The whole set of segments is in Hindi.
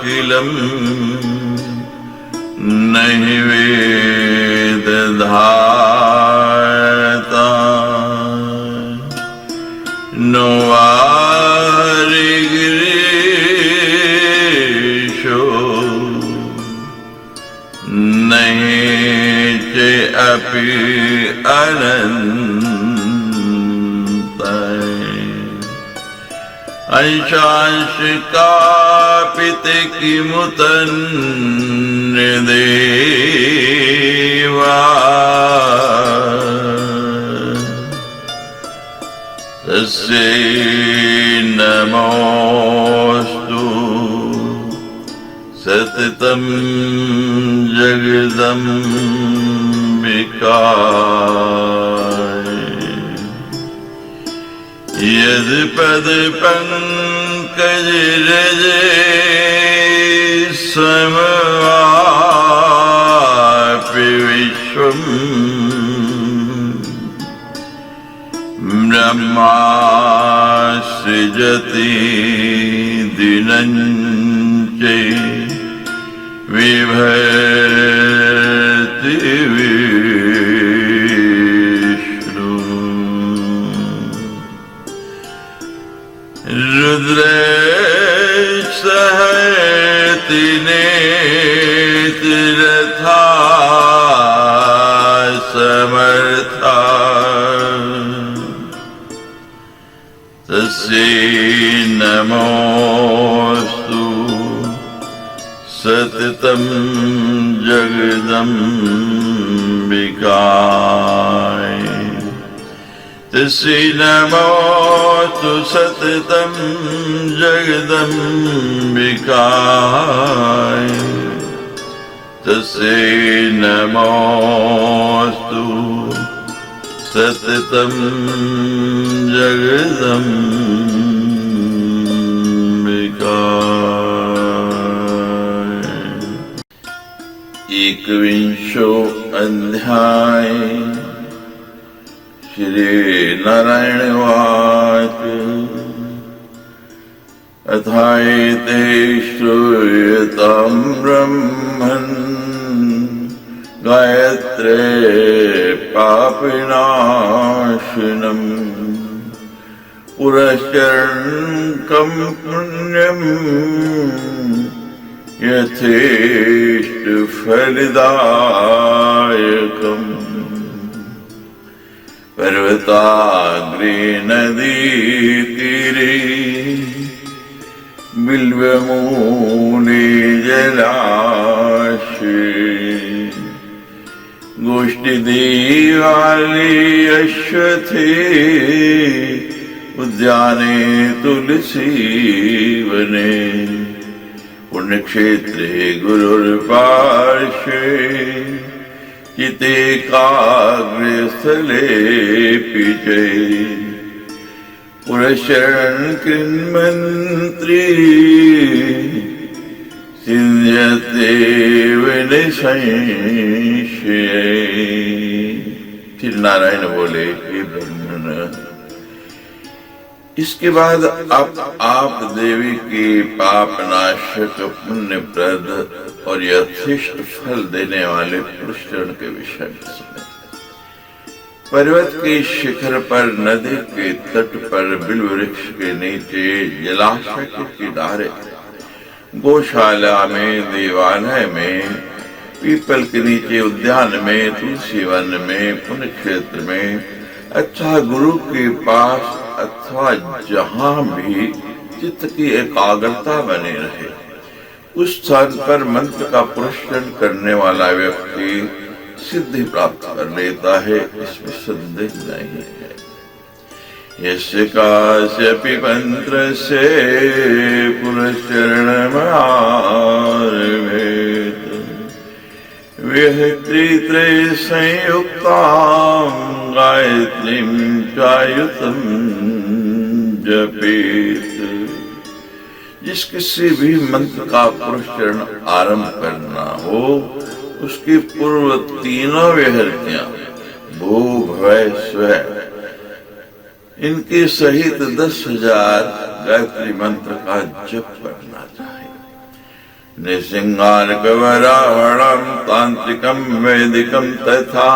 अखिलम नहि वेद धाता नो वारिगिरीशो नहि च अपि अनंत अंशांशकापित किमुतन्यदेवा तस्यै नमोऽस्तु सततं जगदम्बिकाय यद्पद पंकज रजे समवापि विश्वम् ब्रह्मा सृजति दिनं च विभर्ति विष्णु रुद्रः सहति नेत्रथा समर्था तस्यै नमोऽस्तु सततं जगदम्बिकाय तस्यै नमोऽस्तु सततं जगदम्बिकाय तस्यै नमोऽस्तु सततं जगदम्बिकाय। एकविंशो अध्याय। श्री नारायण उवाच अथाएते श्रूयतां ब्रह्मन् गायत्रे पापविनाशिनम् पुरश्चरणं पुण्यं यथेष्टफलदायकम् पर्वताग्रे नदीतीरे बिल्वमूले जलाशये गोष्ठीदेवालये अश्वत्थे उद्याने तुलसीवने पुण्यक्षेत्रे गुरुर्पार्श्वे चितेकाग्रे स्थलेऽपि च पुरशरण कृन्मन्त्री सिद्ध्यते विनिसंशये। फिर नारायण बोले, हे ब्रह्मण, इसके बाद आप देवी के पाप नाशक पुण्यप्रद और यथेष्ट फल देने वाले पुरस्चरण के विषय में सुने। पर्वत के शिखर पर, नदी के तट पर, बिल्व वृक्ष के नीचे, जलाशय के किनारे, गौशाला में, देवालय में, पीपल के नीचे, उद्यान में, तुलसी वन में, पुण्य क्षेत्र में, अच्छा गुरु के पास अथवा जहाँ भी चित्त की एकाग्रता बने रहे, उस स्थान पर मंत्र का पुरस्चरण करने वाला व्यक्ति सिद्धि प्राप्त कर लेता है, इसमें संदेह नहीं है। यस्य कास्यपि मंत्रस्य पुरस्चरणमारभेत विहत्रित्रय संयुक्तां गायत्रीं चायुतं जपेत। जिस किसी भी मंत्र का पुरस्चरण आरंभ करना हो, उसकी पूर्व तीनों विहृतियां भू भव स्व इनके सहित 10,000 गायत्री मंत्र का जप करना चाहिए। निसिंहार्कवरावणं तांत्रिकं वैदिकं तथा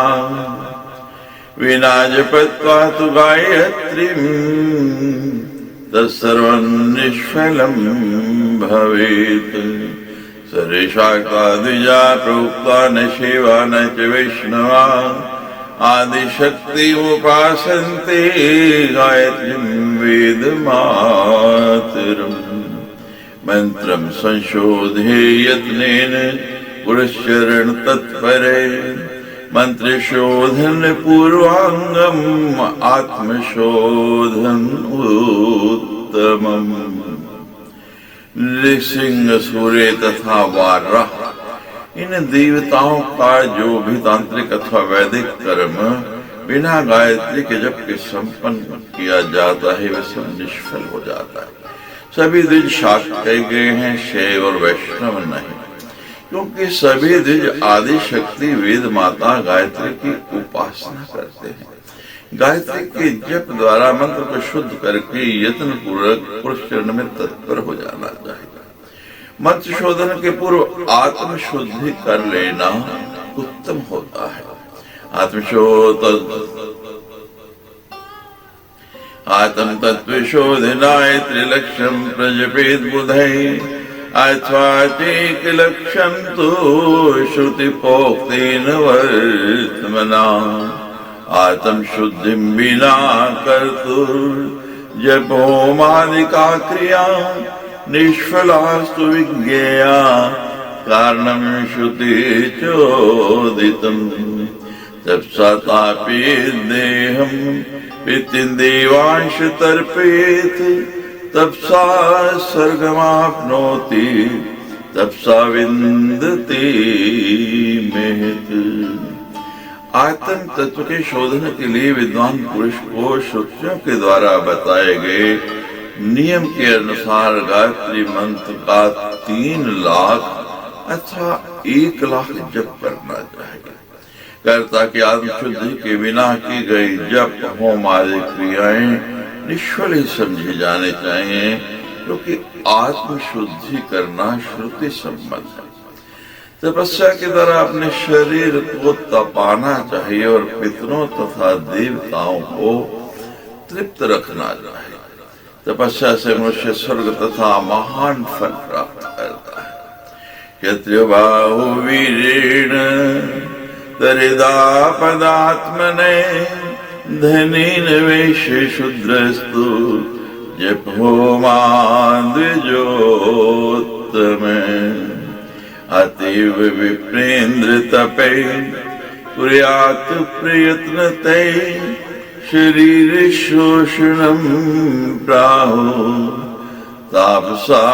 विना जपत्वा तु गायत्रीं तत्सर्वं निष्फलं भवेत्। सरेशाका द्विजा प्रोक्ता न शिवा न च वैष्णवा आदिशक्ति उपासन्ते गायत्रीं वेदमातरम्। मंत्रं संशोधे यत्नेन पुरश्चरण तत्परे मंत्रशोधन पूर्वांगम आत्मशोधन उत्तमम्। नृसिंह सूर्य तथा वाराह इन देवताओं का जो भी तांत्रिक अथवा वैदिक कर्म बिना गायत्री के जप के संपन्न किया जाता है वह सब निष्फल हो जाता है। सभी द्विज शाक्त कहे गए हैं, शैव और वैष्णव नहीं, क्योंकि सभी द्विज आदि शक्ति वेद माता गायत्री की उपासना करते हैं। गायत्री के जप द्वारा मंत्र को शुद्ध करके यत्न पूर्वक पुरुष चरण में तत्पर हो जाना चाहिए। मंत्र शोधन के पूर्व आत्म शुद्धि कर लेना उत्तम होता है। आत्म तत्व शोधनाय त्रिलक्षम प्रजपेद बुधै अथवा चेक लक्षम तो श्रुति पोक्तेन वर्तमना। आत्म शुद्धि बिना कर्तुर जप होमादिका क्रिया निष्फलास्तु विज्ञेया कारणं श्रुति चोदितम्। तप्सातापि देहं पितिं देवांश तर्पयेत् तप्सा स्वर्गमाप्नोति तप्सा विन्दति महत्। आत्म तत्व के शोधन के लिए विद्वान पुरुष को श्रुतियों के द्वारा बताए गए नियम के अनुसार गायत्री मंत्र का 3 लाख अथवा 1 लाख जप करना चाहिए। कर्ता की आत्मशुद्धि के बिना की गई जप होम आदि क्रियाएं निष्फल ही समझे जाने चाहिए, क्योंकि आत्मशुद्धि करना श्रुति सम्मत है। तपस्या के द्वारा अपने शरीर को तपाना चाहिए और पितरों तथा देवताओं को तृप्त रखना चाहिए। तपस्या से मनुष्य स्वर्ग तथा महान फल प्राप्त करता है। क्षत्रियो बाहुवीरेण तरिदा पदात्मने धनेन वैश्य शूद्रस्तु जप होमाद्विजोत्तमे। अतीव विप्रेन्द्र तपे कुर्यात् प्रयत्नते शरीर शोषणं प्राहु तापसा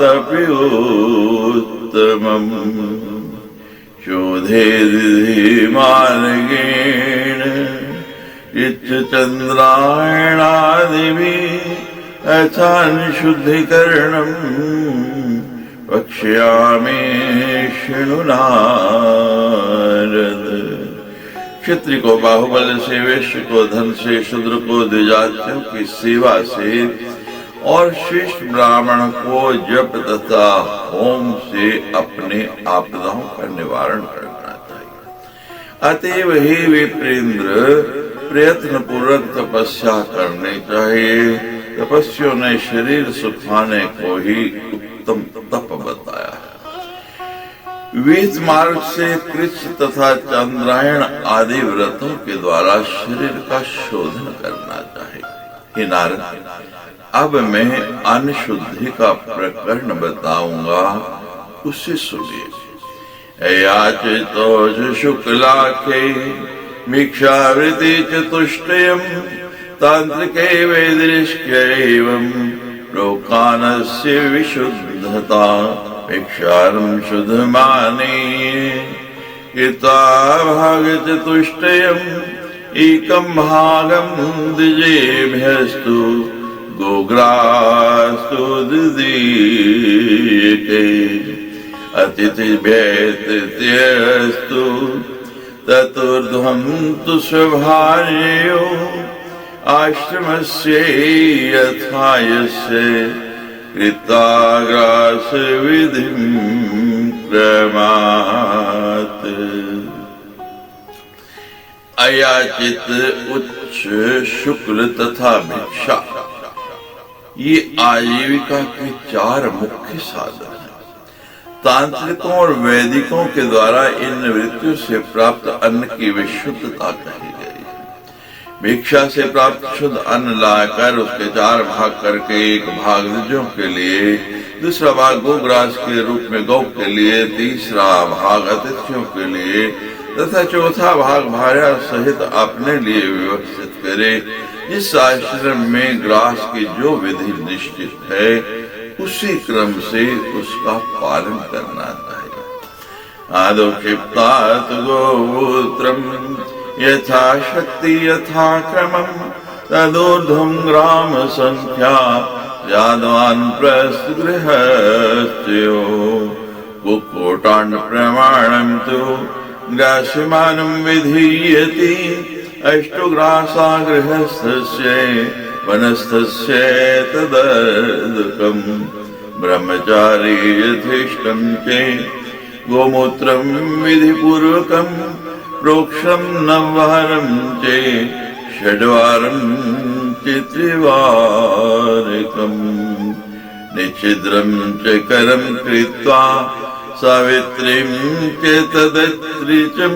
तप्योत्तमम्। शोधे मार्गेण चन्द्रायणादिभिः अथानुशुद्धिकरणम् वक्ष्यामि शृणु नारद। क्षत्रिय को बाहुबल से, वैश्य को धन से, शूद्र को द्विजातियों की सेवा से और श्रेष्ठ ब्राह्मण को जप तथा होम से अपने आपदाओं का निवारण करना चाहिए। अतएव हे विप्रेंद्र प्रयत्न पूर्वक तपस्या करनी चाहिए। तपस्वियों ने शरीर सुखाने को ही उत्तम तप बताया है। वेद मार्ग से कृष्ण तथा चंद्रायण आदि व्रतों के द्वारा शरीर का शोधन करना चाहिए। हे नारद, अब मैं अन्न शुद्धि का प्रकरण बताऊंगा, उसे सुनिए। याचितो शुक्लाखे भिक्षावृत्ति चतुष्टयम् तांत्रिके वैदिष्क्यैवं लोकानस्य विशुद्धता भिक्षारं शुद्धमानीय हिता भाग चतुष्टयम् एकं भागं द्विजेभ्यस्तु गोग्रास्तु दीयते अतिथिभ्यस्तु ततुर्ध्वं तु स्वभार्यो आश्रमस्य यथा यस्य कृताग्रास विधिं क्रमात्। अयाचित, उच्च, शुक्ल तथा भिक्षा, ये आजीविका के 4 मुख्य साधन हैं। तांत्रिकों और वैदिकों के द्वारा इन वृत्तियों से प्राप्त अन्न की विशुद्धता कही गई है। भिक्षा से प्राप्त शुद्ध अन्न लाकर उसके 4 भाग करके एक भाग द्विजों के लिए, दूसरा भाग गोग्रास के रूप में गौ के लिए, तीसरा भाग अतिथियों के लिए तथा चौथा भाग भार्या सहित अपने लिए व्यवस्थित करे। जिस आश्रम में ग्रास की जो विधि निश्चित है उसी क्रम से उसका पालन करना चाहिए। आदौ क्षिप्तात् गोमूत्रम् यथा शक्ति यथा क्रमम् तदूर्ध्वं ग्राम संख्या यादवान् प्रस्थगृहस्थयो कुक्कुटान् प्रमाणं तु ग्रास्यमानं विधीयते। अष्टुग्रासा गृहस्थस्य वनस्थस्य तदर्धकम् ब्रह्मचारी यथेष्टं च गोमूत्रं विधिपूर्वकं प्रोक्षं नववारं च षड्वारं च त्रिवारकम् निच्छिद्रं च करं कृत्वा सावित्रीं च तदत्रिचं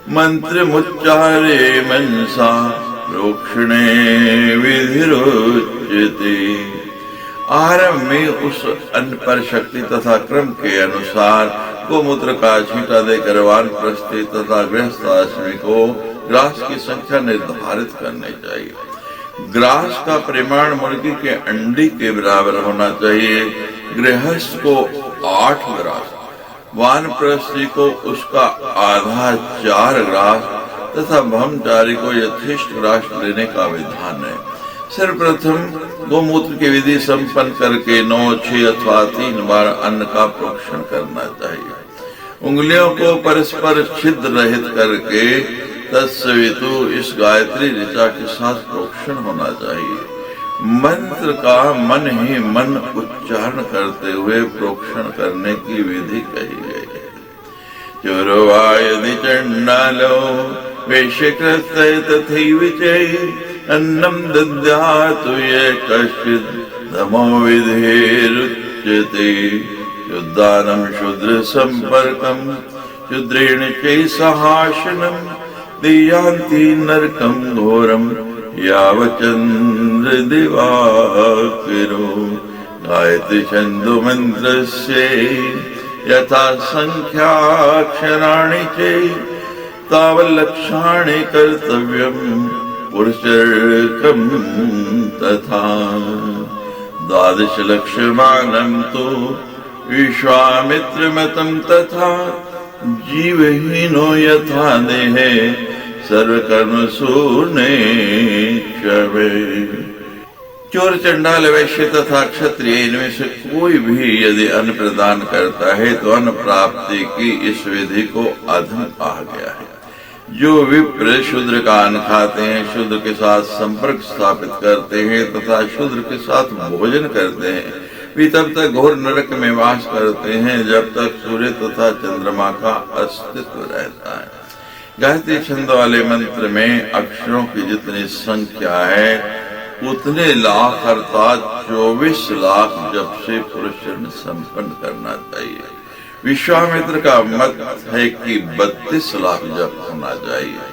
मंत्रमुच्चारे मनसा प्रोक्षणे विधिरोच्यते। आरंभ में उस अन्न पर शक्ति तथा क्रम के अनुसार गोमूत्र का छींटा देकर वानप्रस्थी तथा गृहस्थ आश्रमी को ग्रास की संख्या निर्धारित करनी चाहिए। ग्रास का परिमाण मुर्गी के अंडे के बराबर होना चाहिए। गृहस्थ को 8 ग्रास, वानप्रस्थी को उसका आधा 4 ग्रास तथा ब्रह्मचारी को यथेष्ट ग्रास लेने का विधान है। सर्वप्रथम गोमूत्र की विधि संपन्न करके 9, 6 अथवा 3 बार अन्न का प्रोक्षण करना चाहिए। उंगलियों को परस्पर छिद्र रहित करके तत्सवितु इस गायत्री ऋचा के साथ प्रोक्षण होना चाहिए। मंत्र का मन ही मन उच्चारण करते हुए प्रोक्षण करने की विधि कही गई है। चोरवा यदि चंडालो वेश्यकृत्य तथैव च अन्नं दद्यातु ये कश्चित् नमो विधिरुच्यते। शुद्धानं शूद्र संपर्कं शूद्रेण चैसहासनं दीयान्ति नरकं घोरं यावचन्द्र दिवाकरो। गायत्री छन्दो मन्त्रस्य यथा संख्याक्षराणि च तावल्लक्षाणि कर्तव्यं पुरुषर्कं तथा। 12 लक्षमानं तु विश्वामित्रमतं तथा जीवहीनो यथा देहे सर्वकर्मसूर्णे क्षवे। चोर, चंडाल, वैश्य तथा क्षत्रिय इनमें से कोई भी यदि अन्न प्रदान करता है तो अन्न प्राप्ति की इस विधि को अधम कहा गया है। जो विप्र शूद्र का अन्न खाते हैं, शूद्र के साथ संपर्क स्थापित करते हैं तथा शूद्र के साथ भोजन करते हैं, वे तब तक घोर नरक में वास करते हैं जब तक सूर्य तथा चंद्रमा का अस्तित्व रहता है। गायत्री छंद वाले मंत्र में अक्षरों की जितनी संख्या है उतने लाख अर्थात 24 लाख जप से पुरुषन संपन्न करना चाहिए। विश्वामित्र का मत है कि 32 लाख जप होना चाहिए।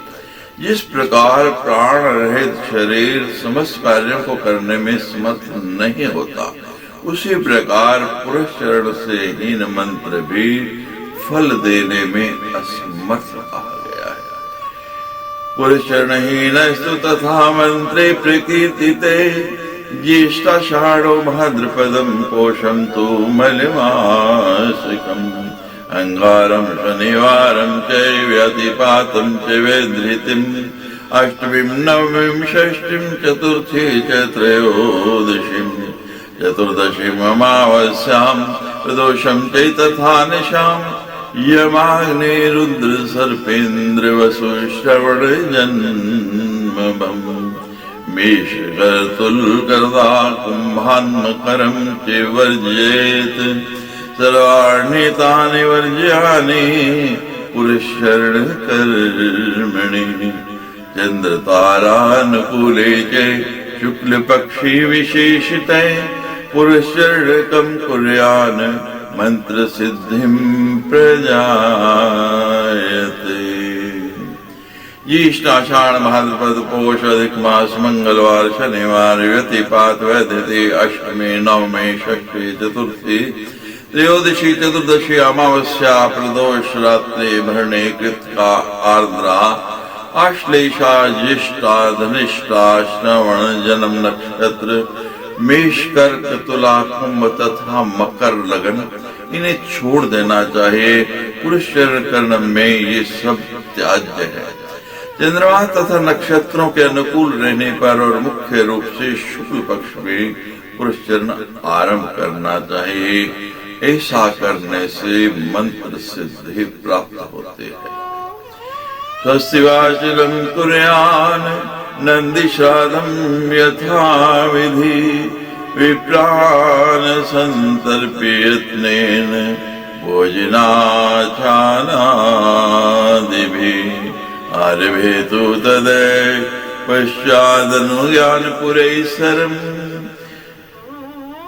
जिस प्रकार प्राण रहित शरीर समस्त कार्यों को करने में समर्थ नहीं होता, उसी प्रकार पुरुष चरण से हीन मंत्र भी फल देने में असमर्थ कहा गया है। पुरुष चरणहीनस्तु तथा मंत्रे प्रकीर्तिते ज्येष्ठाषाढ़ो भाद्रपदं पोषं तु मलिमासिकम् अंगारं शनिवारं च व्यतिपातं च वेधृतिम् अष्टमीं नवमीं षष्ठीं चतुर्थी च त्रयोदशीं चतुर्दशीम् अमावास्यां प्रदोषं च तथा निशां यमाग्ने रुद्र सर्पेन्द्र वसु श्रवण जन्मभम् मेषकर्तुल्कर्ता कुम्भान्मकरं च वर्जयेत् सर्वाण्येतानि वर्ज्यानि पुरुषशरणकर्मणि चन्द्रतारानुकूले च शुक्लपक्षी विशेषिते पुरुषशरणकं कुर्यान् मंत्रसिद्धिं प्रजायते। ज्येष्ठ आषाढ़ भाद्रपद पौष अधिक मास मंगलवार शनिवार व्यतिपात वैधते अष्टमी नवमी षष्ठी चतुर्थी त्रयोदशी चतुर्दशी अमावस्या प्रदोष रात्रि भरणे कृतिका आर्द्रा आश्लेषा ज्येष्ठा धनिष्ठा श्रवण जन्म नक्षत्र मेष कर्क तुला कुंभ तथा मकर लगन इन्हें छोड़ देना चाहिए। पुरुष कर्ण में ये सब त्याज्य है। चंद्रमा तथा नक्षत्रों के अनुकूल रहने पर और मुख्य रूप से शुक्ल पक्ष में पुरुष चरण आरंभ करना चाहिए। ऐसा करने से मंत्र सिद्धि प्राप्त होते हैं। स्वस्तिवाचलं कुर्यान् नन्दिश्राद्धं यथा विधि विप्रान् संतर्प्य यत्नेन भोजनाचानादिभिः आरभेतु तदै पश्चादनुज्ञानपुरैस्सरम्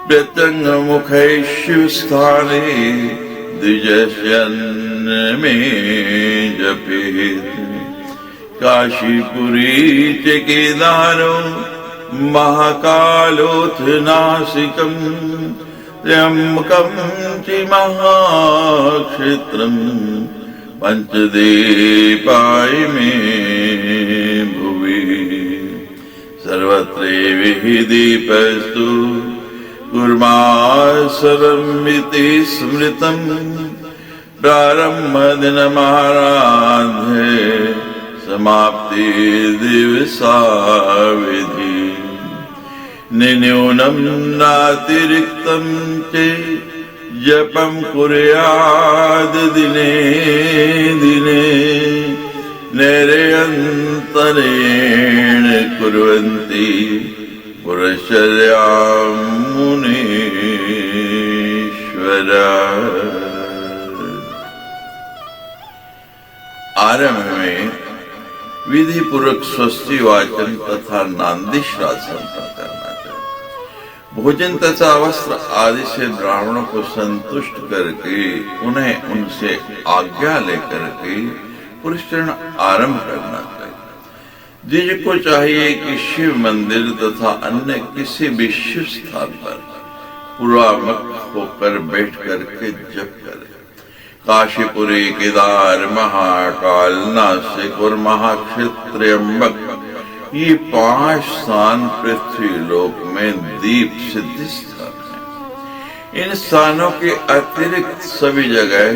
प्रत्यङ्गमुखै शिवस्थाने द्विजस्यन्मे जपेत् काशीपुरी च केदारो महाकालोऽथ नासिकम् त्र्यम्बकं च महाक्षेत्रम् पंचदीपाय मे भुवि सर्वत्रैव दीपस्तु कुर्मासरमिति स्मृतम् प्रारम्भदिनमाराध्ये समाप्ति दिवसा विधि निन्यूनं नातिरिक्तं च जपं कुर्याद् दिने दिने नैरन्तर्येण कुर्वन्ति पुरुषर्यां मुनीश्वरा। आरंभ में विधि पूर्वक स्वस्ति वाचन तथा नांदीश्राद्ध संपन्न करना चाहिए। भोजन तथा वस्त्र आदि से ब्राह्मणों को संतुष्ट करके उन्हें उनसे आज्ञा लेकर के पुरस्चरण आरंभ करना चाहिए। द्विज को चाहिए कि शिव मंदिर तथा अन्य किसी भी शिव स्थान पर पूर्वामुख होकर बैठ करके जप करे। काशीपुरी केदार महाकाल नासिक और महाक्षेत्रम्बक ये 5 स्थान पृथ्वी लोक में दीप सिद्धि स्थान है। इन स्थानों के अतिरिक्त सभी जगह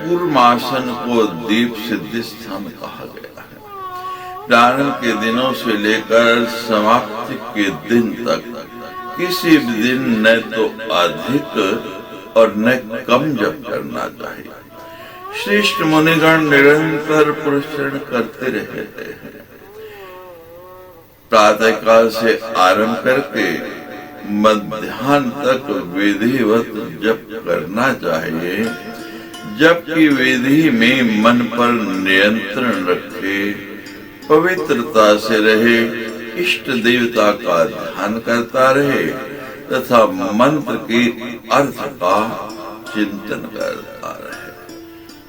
कूर्मासन को दीप सिद्धि स्थान कहा गया है। प्रारंभ के दिनों से लेकर समाप्ति के दिन तक किसी भी दिन न तो अधिक और न कम जप करना चाहिए। श्रेष्ठ मुनिगण निरंतर पुरस्चरण करते रहते हैं। प्रातः काल से आरंभ करके मध्याह्न तक विधिवत जप करना चाहिए। जप की विधि में मन पर नियंत्रण रखे, पवित्रता से रहे, इष्ट देवता का ध्यान करता रहे तथा मंत्र के अर्थ का चिंतन करता रहे।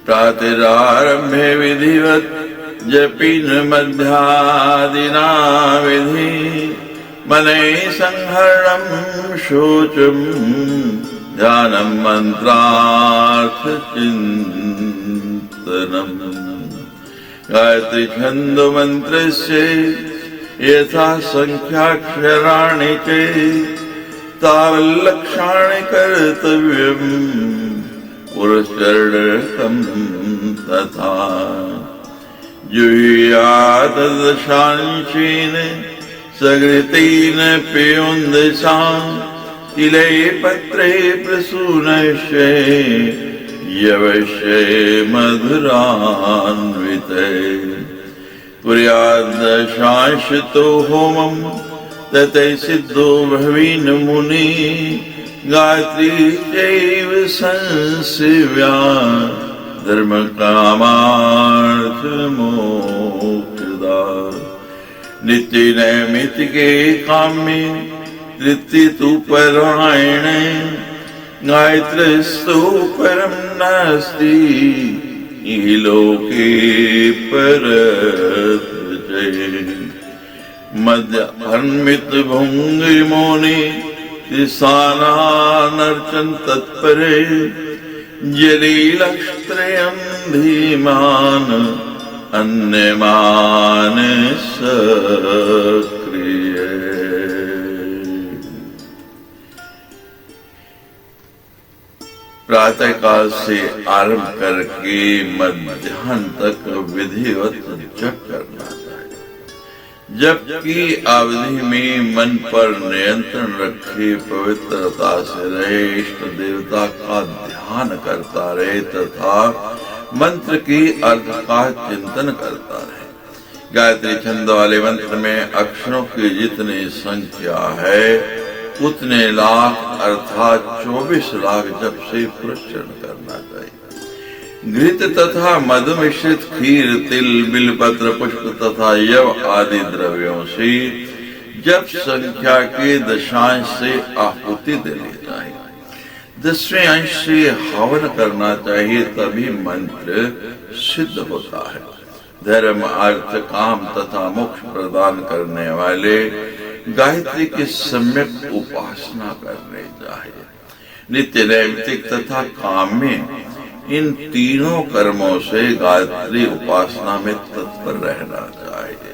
प्रातरारंभे विधिवत जपिन मध्यादिना विधि मनैः संहरणं शोचं ध्यानं मंत्रार्थ चिंतनम्। गायत्री छंदो मंत्रस्य यथा संख्याक्षराणि च तावल्लक्षाणि कर्तव्यम् पुरस्चरणं तथा जुह्यात् दशांशेन सघृतेन पयोन्दशां तिले पत्रे प्रसूनस्य यवस्य मधुरान्विते कुर्याद्दशांशतो होमं ततः सिद्धो भवेन मुनि गायत्री चैव संसेव्या धर्म कामार्थ मोक्षदा। नित्य नैमित्तिके काम्ये तृतीय तु परायणे गायत्रस्तु परं नास्ति इह लोके परद्विजये। मध्याह्नमित भुङ्गे मौने तिसानानर्चन तत्परे जलीलक्षत्रयं धीमान अन्यमान सक्रिय। प्रातः काल से आरंभ करके मध्याह्न तक विधिवत जप करना चाहिए, जबकि अवधि में मन पर नियंत्रण रखे पवित्रता से रहे, इष्ट देवता का ध्यान करता रहे तथा मंत्र की अर्थ का चिंतन करता रहे। गायत्री छंद वाले मंत्र में अक्षरों की जितनी संख्या है उतने लाख अर्थात 24 लाख जप से पुरस्चरण करना चाहिए। घृत तथा मधु मिश्रित खीर, तिल, बिलपत्र, पुष्प तथा यव आदि द्रव्यों से जप संख्या के दशांश से आहुति देनी चाहिए। 10वें अंश से हवन करना चाहिए, तभी मंत्र सिद्ध होता है। धर्म, अर्थ, काम तथा मोक्ष प्रदान करने वाले गायत्री की सम्यक उपासना करनी चाहिए। नित्य नैमित्तिक तथा काम्य इन तीनों कर्मों से गायत्री उपासना में तत्पर रहना चाहिए।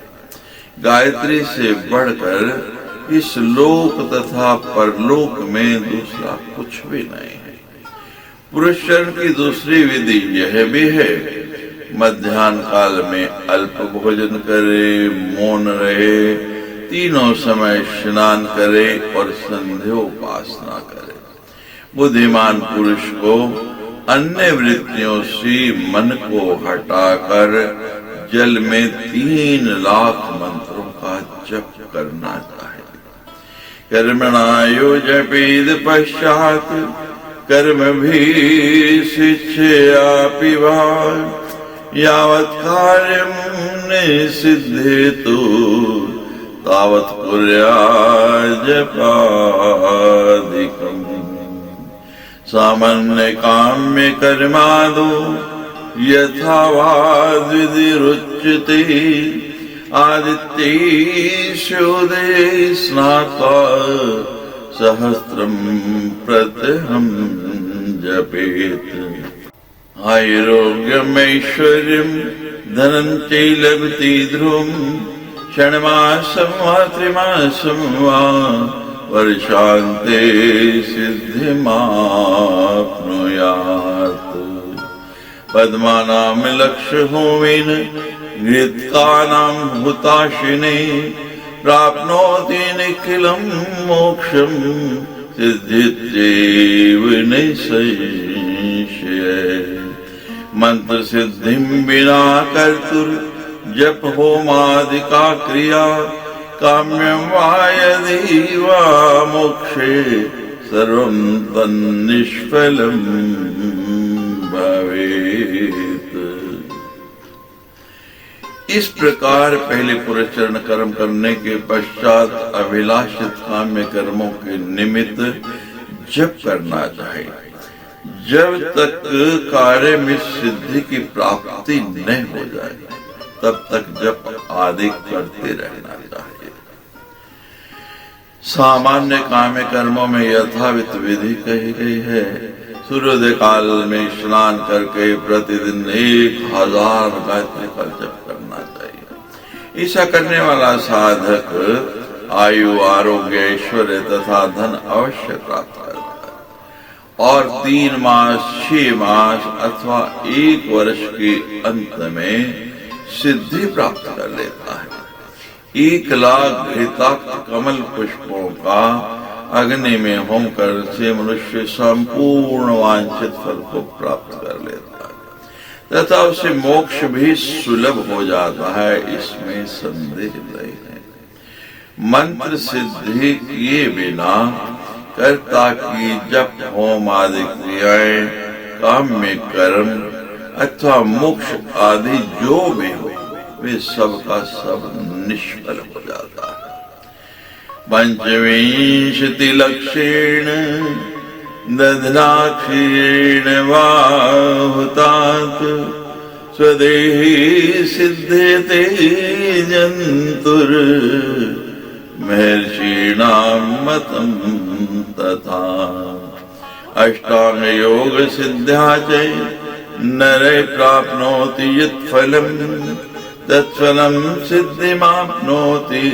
गायत्री से बढ़कर इस लोक तथा परलोक में दूसरा कुछ भी नहीं है। पुरुषचरण की दूसरी विधि यह भी है, मध्याह्न काल में अल्प भोजन करे, मौन रहे, तीनों समय स्नान करे और संध्योपासना करे। बुद्धिमान पुरुष को अन्य वृत्तियों से मन को हटाकर जल में 3 लाख मंत्रों का जप करना चाहिए। कर्मणा यो जपेद पश्चात कर्म भी शिक्षयापि वा यावत् कार्यं निसिद्धेतु तावत् कुर्यात् जपादिकम्। सामान्य काम्य कर्मादो यथा वाद्विधिरुच्यते आदित्येषोदे स्नात्वा सहस्रं प्रत्यहं जपेत्। आयुरोग्यमैश्वर्यं धनं चैलभते ध्रुवं षण्मासं वा त्रिमासं वा वर्षान्ते सिद्धिमाप्नुयात्। पद्मानां लक्ष्य होमेन घृत्कानां हुताशिने प्राप्नोति निखिलं मोक्षं सिद्धित्येव निसंशयः। मंत्र सिद्धिं विना कर्तुर् जप होमादिका क्रिया काम्यं वा यदि वा मोक्षे सर्वं तन्निष्फलं भवेत्। इस प्रकार पहले पुरस्चरण कर्म करने के पश्चात अभिलाषित काम्य कर्मों के निमित्त जप करना चाहिए। जब तक कार्य में सिद्धि की प्राप्ति नहीं हो जाए तब तक जप आदि करते रहना चाहिए। सामान्य काम्य कर्मों में यथाविध विधि कही गई है। सूर्योदय काल में स्नान करके प्रतिदिन 1000 गायत्री का जप करना चाहिए। ऐसा करने वाला साधक आयु, आरोग्य, ऐश्वर्य तथा धन अवश्य प्राप्त करता है और 3 मास, 6 मास अथवा 1 वर्ष के अंत में सिद्धि प्राप्त कर लेता है। 1 लाख घृताक्त कमल पुष्पों का अग्नि में होम कर से मनुष्य संपूर्ण वांछित फल को प्राप्त कर लेता है। तथा उसे मोक्ष भी सुलभ हो जाता है, इसमें संदेह नहीं है। मंत्र सिद्धि किए बिना कर्ता की जप होम आदि क्रियाएं, काम्य कर्म अथवा मोक्ष आदि जो भी हो, वे सब का सब निष्फल हो जाता है। पंचविंशति लक्षेण दधनाक्षीण वाहुतात स्वदेही सिद्धते जंतुर महर्षिणां मतम् तथा। अष्टांग योग सिद्ध्या च नरे प्राप्नोति यत् फलम् तत्फलं सिद्धिमाप्नोति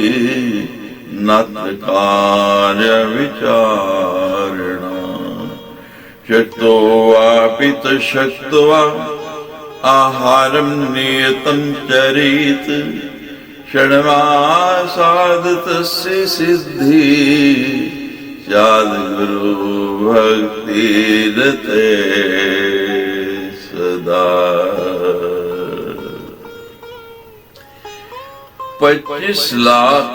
नत्र कार्य विचारणा। शक्तो वापि च शक्तो वा आहारं नियतं चरेत् षण्मासाद् तस्य सिद्धि स्याद् गुरु भक्तिरते सदा। 25 लाख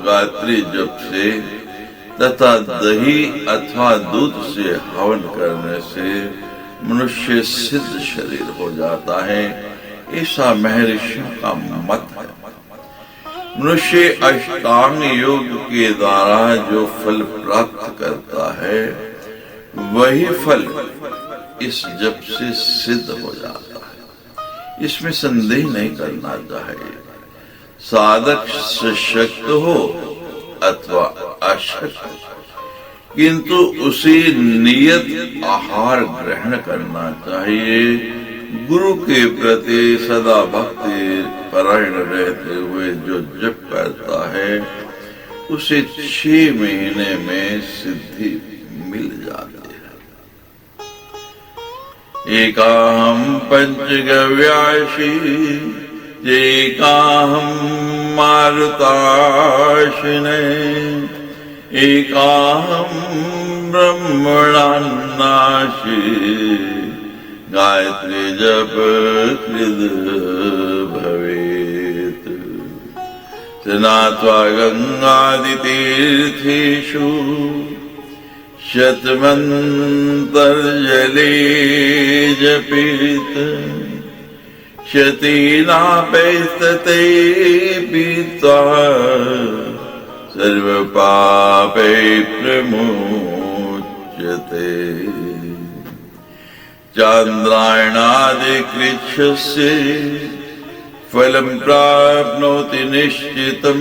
गायत्री जप से तथा दही अथवा दूध से हवन करने से मनुष्य सिद्ध शरीर हो जाता है, ऐसा महर्षियों का मत है। मनुष्य अष्टांग योग के द्वारा जो फल प्राप्त करता है, वही फल इस जप से सिद्ध हो जाता है, इसमें संदेह नहीं करना चाहिए। साधक सशक्त हो अथवा अशक्त, किंतु उसे नियत आहार ग्रहण करना चाहिए। गुरु के प्रति सदा भक्ति परायण रहते हुए जो जप करता है, उसे 6 महीने में सिद्धि मिल जाती है। एकाहम पंचगव्याशी एकाहम मारुताशिने एकाहम ब्रह्मणान्नाशी गायत्री जप कृद भवेत्। स्नात्वा गंगादितीर्थेषु शतमन्तर्जले जपेत् शतीनापैस्तते पीत्वा सर्वपापै प्रमुच्यते। चान्द्रायणादिकृच्छस्य फलं प्राप्नोति निश्चितं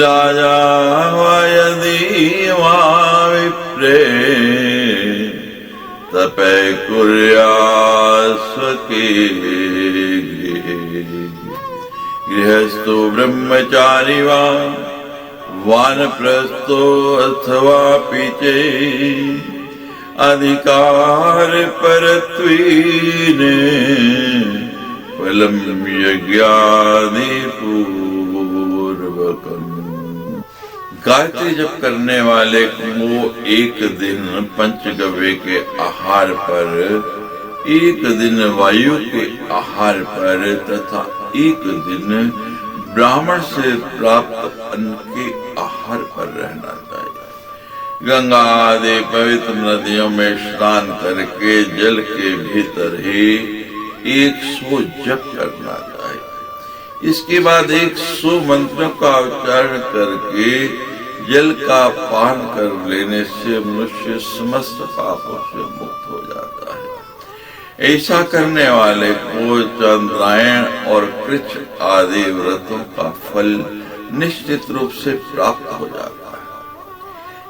राजा वा यदि वा विप्रे तपे कुर्यात् स्वके गृहे। गृहस्थो ब्रह्मचारी वा वानप्रस्थो अथवापि चेत् अधिकार परत्वेन फलं यज्ञादि पूर्वकम्। गायत्री जप करने वाले को एक दिन पंचगव्य के आहार पर, एक दिन वायु के आहार पर तथा एक दिन ब्राह्मण से प्राप्त अन्न के आहार पर रहना चाहिए। गंगा आदि पवित्र नदियों में स्नान करके जल के भीतर ही 100 जप करना चाहिए। इसके बाद 100 मंत्रों का उच्चारण करके जल का पान कर लेने से मनुष्य समस्त पापों से मुक्त हो जाता है। ऐसा करने वाले को चंद्रायण और कृच्छ आदि व्रतों का फल निश्चित रूप से प्राप्त हो जाता है।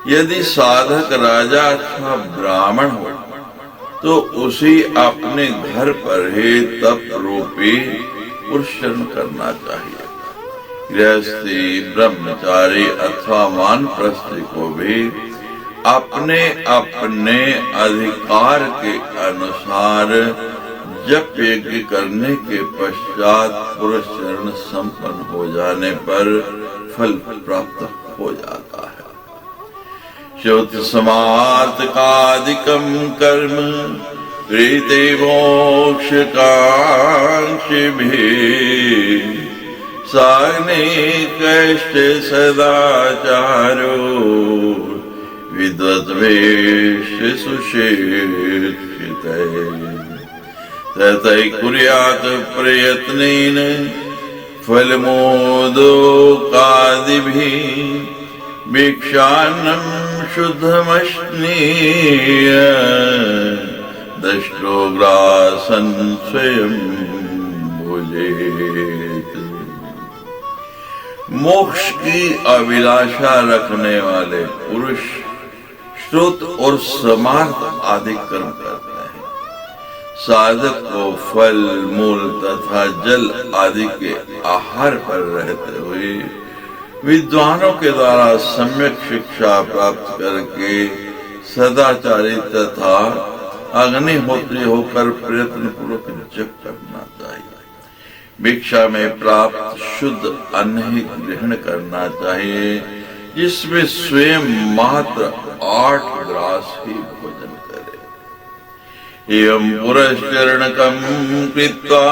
यदि साधक राजा अथवा ब्राह्मण हो तो उसे अपने घर पर ही तप रूपी पुरुषन करना चाहिए। गृहस्थी, ब्रह्मचारी अथवा वानप्रस्थी को भी अपने अपने अधिकार के अनुसार जप यज्ञ करने के पश्चात पुरस्चरण संपन्न हो जाने पर फल प्राप्त हो जाता है। श्रुत समार्थ कादिकम कर्म प्रीति मोक्ष कांक्षिभिः साग्नि कष्ट सदाचारो विद्वद्वेष सुशिक्षितैः ततः कुर्यात् प्रयत्नेन फलमोदकादिभिः भिक्षान्नं शुद्धमश्नीय दष्टोग्रासन् स्वयं भुजेत्। मोक्ष की अभिलाषा रखने वाले पुरुष श्रुत और समार्थ आदि कर्म करते हैं। साधक को फल मूल तथा जल आदि के आहार पर रहते हुए विद्वानों के द्वारा सम्यक शिक्षा प्राप्त करके सदाचारी तथा अग्निहोत्री होकर प्रयत्न पूर्वक जप करना चाहिए। भिक्षा में प्राप्त शुद्ध अन्न ही ग्रहण करना चाहिए, जिसमें स्वयं मात्र 8 ग्रास ही भोजन करे। एवं पुरश्चरणकं कृत्वा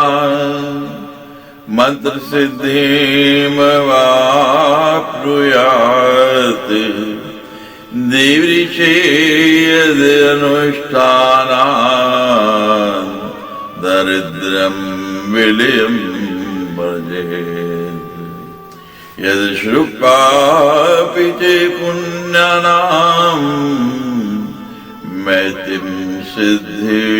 मंत्र सिद्धिमवाप्नुयात् देवऋषे यदनुष्ठानात् दरिद्रं विलयं भजेत्। यद् श्रुत्वापि च पुण्यानां मैत्रीं सिद्धिमाप्नुयात्।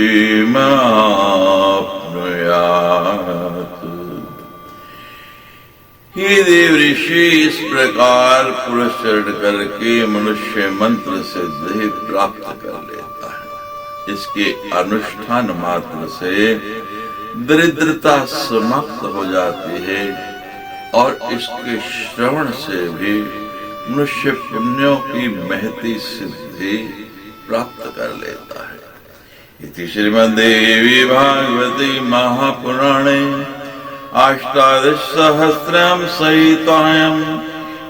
हे देव ऋषि, इस प्रकार पुरस्चरण करके मनुष्य मंत्र सिद्धि प्राप्त कर लेता है। इसके अनुष्ठान मात्र से दरिद्रता समाप्त हो जाती है और इसके श्रवण से भी मनुष्य पुण्यों की महती सिद्धि प्राप्त कर लेता है। इति श्रीमद्देवी भागवती महापुराणे अष्टादशसहस्रां संहितायाम्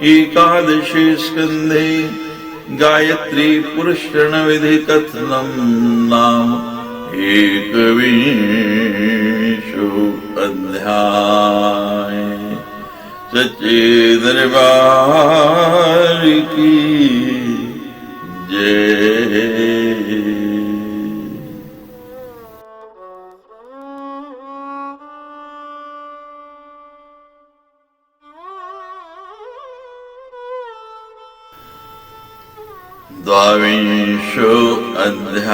एकादशे स्कन्धे गायत्री पुरस्चरण विधि कथनं नाम एकविंशो अध्याय। सच्चे दरबार की जय। द्वाविंशो अध्याय।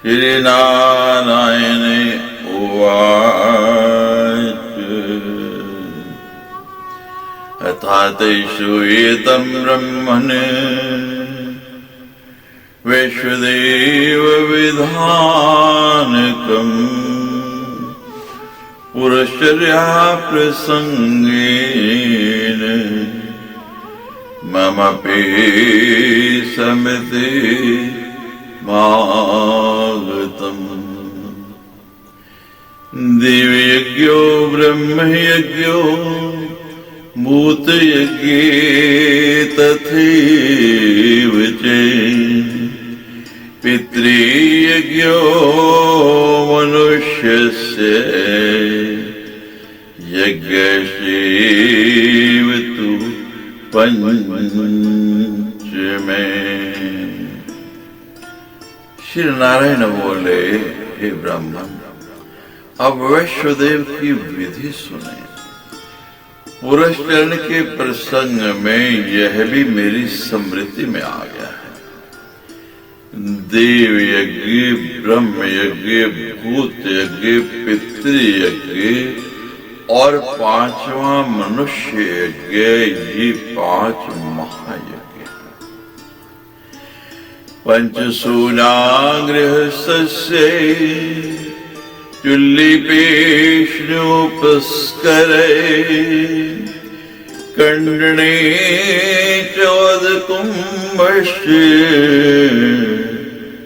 श्री नारायण उवाच। अथातेषु एतं ब्रह्मन् वैश्वदेव विधानकम् पुरश्चर्या प्रसंगेन ममपि समिति मागतम्। दिव्यज्ञो ब्रह्मयज्ञो भूतयज्ञे तथैव च पितृयज्ञो मनुष्यस्य यज्ञस्यैव तु पंचमे। श्री नारायण बोले, हे ब्राह्मण, अब वैश्वदेव की विधि सुने। पुरस्चरण के प्रसंग में यह भी मेरी स्मृति में आ गया है। देव यज्ञ, ब्रह्म यज्ञ, भूत यज्ञ, पितृयज्ञ और 5वां मनुष्य यज्ञ, ये 5 महायज्ञ। पंचसूनागृहस्य चुल्लीपेष्णोपस्करे कंडने चोदकुम्भश्च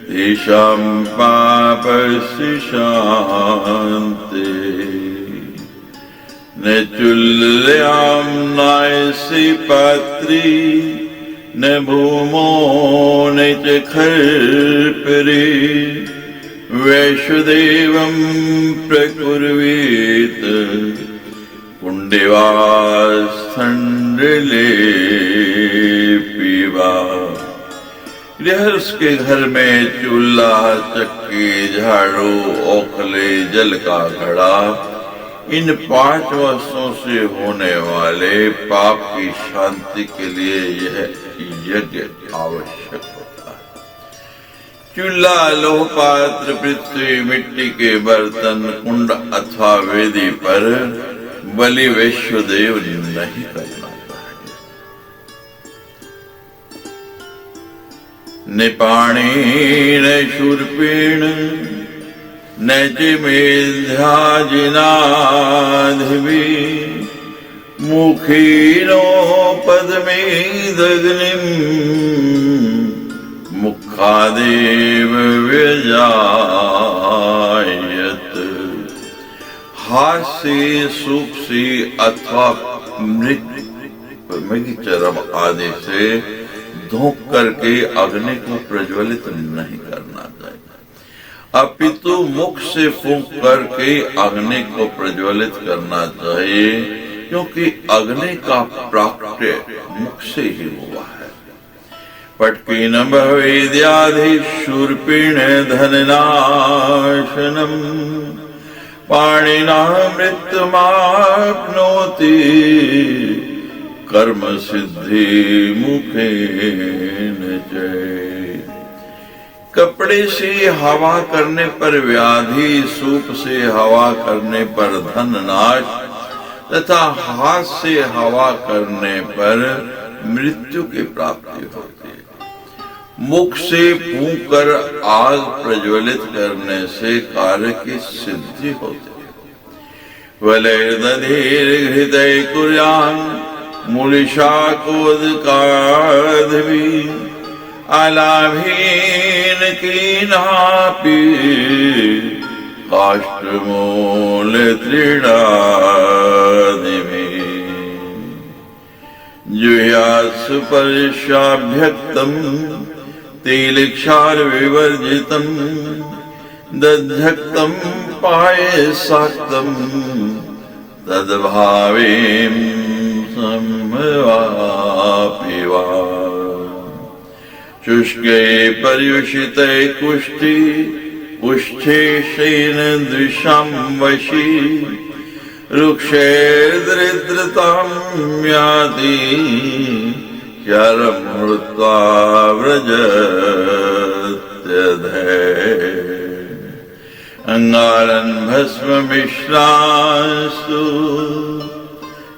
तेषां पापस्य शान्ते। न चुल्यां नायसि पात्री न भूमो न च खर्परे वैश्वदेवं प्रकुर्वीत कुंडिवास्थंडले पीवा। गृहस्थ के घर में चूल्हा, चक्की, झाड़ू, ओखले, जल का घड़ा, इन 5 वस्तुओं से होने वाले पाप की शांति के लिए यह यज्ञ आवश्यक होता है। चूल्हा, लोह पात्र, पृथ्वी, मिट्टी के बर्तन, कुंड अथवा वेदी पर बलि वैश्वदेव नहीं करना चाहिए। निपाणेन शूर्पेण न च मेधाजिनाधिभिः मुखीनो पद्मेदग्निं मुखादेव व्यजायत। हाथ से, सूप से अथवा मृग चरम आदि से धोख करके अग्नि को प्रज्वलित नहीं करना चाहिए, अपितु मुख से फूंक करके अग्नि को प्रज्वलित करना चाहिए, क्योंकि अग्नि का प्राकट्य मुख से ही हुआ है। पटकीन भवेद्याधि शूर्पेण धननाशनम पाणिना मृत्युमाप्नोति कर्म सिद्धि मुखेन जय। कपड़े से हवा करने पर व्याधि, सूप से हवा करने पर धन नाश तथा हाथ से हवा करने पर मृत्यु की प्राप्ति होती है। मुख से फूंक कर आग प्रज्वलित करने से कार्य की सिद्धि होती है। वलैर्दधीर हृदय कुर्यान् मूलिशाकोदकादभि अलाभीन कीनापि काष्ठमूल तृणादिभिः जुह्यात्स्पर्शाभ्यक्तं तेलक्षार विवर्जितं दध्यक्तं पायसाक्तं तद्भावें संभवापि वा। शुष्के पर्युषिते कुष्ठी उच्छेषेण द्विषां वशी रुक्षैर्दरिद्रतां याति क्षरमृत्वा व्रजत्यधे। अंगारन् भस्ममिश्रांस्तु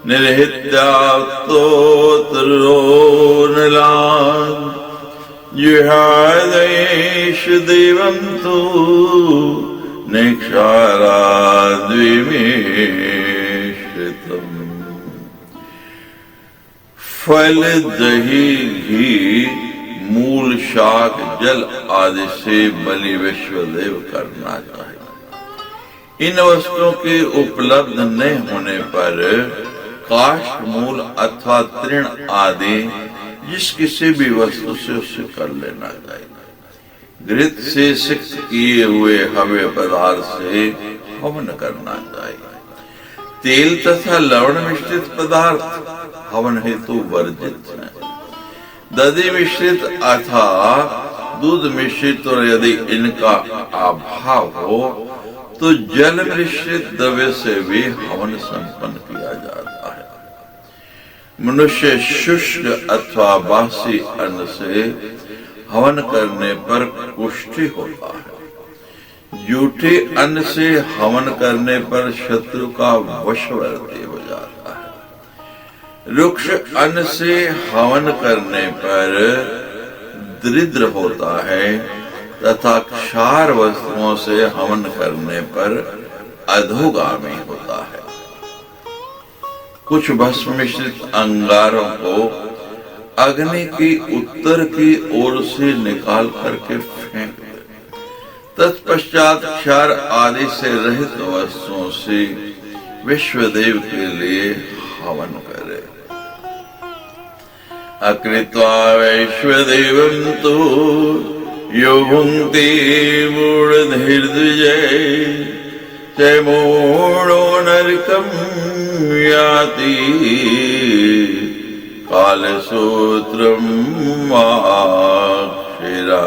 निर्हित्याक्तोत्तरोनलान् जुहादेश देवं तु निक्षाराद्विमेश्रितम्। फल, दही, घी, मूल, शाक, जल आदि से बलि वैश्वदेव करना चाहिए। इन वस्तुओं के उपलब्ध न होने पर काष्ठ, मूल अथवा तृण आदि जिस किसी भी वस्तु से उसे कर लेना चाहिए। घृत से सिक्त किए हुए हव्य पदार्थ से हवन करना चाहिए। तेल तथा लवण मिश्रित पदार्थ हवन हेतु वर्जित है। दधि मिश्रित अथवा दूध मिश्रित, और यदि इनका अभाव हो तो जल मिश्रित द्रव्य से भी हवन संपन्न किया जाता है। मनुष्य शुष्क अथवा बासी अन्न से हवन करने पर कुष्ठी होता है। जूठे अन्न से हवन करने पर शत्रु का वशवर्ती हो जाता है। रुक्ष अन्न से हवन करने पर दरिद्र होता है तथा क्षार वस्तुओं से हवन करने पर अधोगामी होता है। कुछ भस्म मिश्रित अंगारों को अग्नि की उत्तर की ओर से निकाल करके फेंक दे। तत्पश्चात क्षार आदि से रहित वस्तुओं से विश्वदेव के लिए हवन करे। अकृत्वा वैश्वदेवं तु यो भुङ्क्ते मूढधीर्द्विजये च मूढो नरकं याति कालसूत्रं वाक्षिरा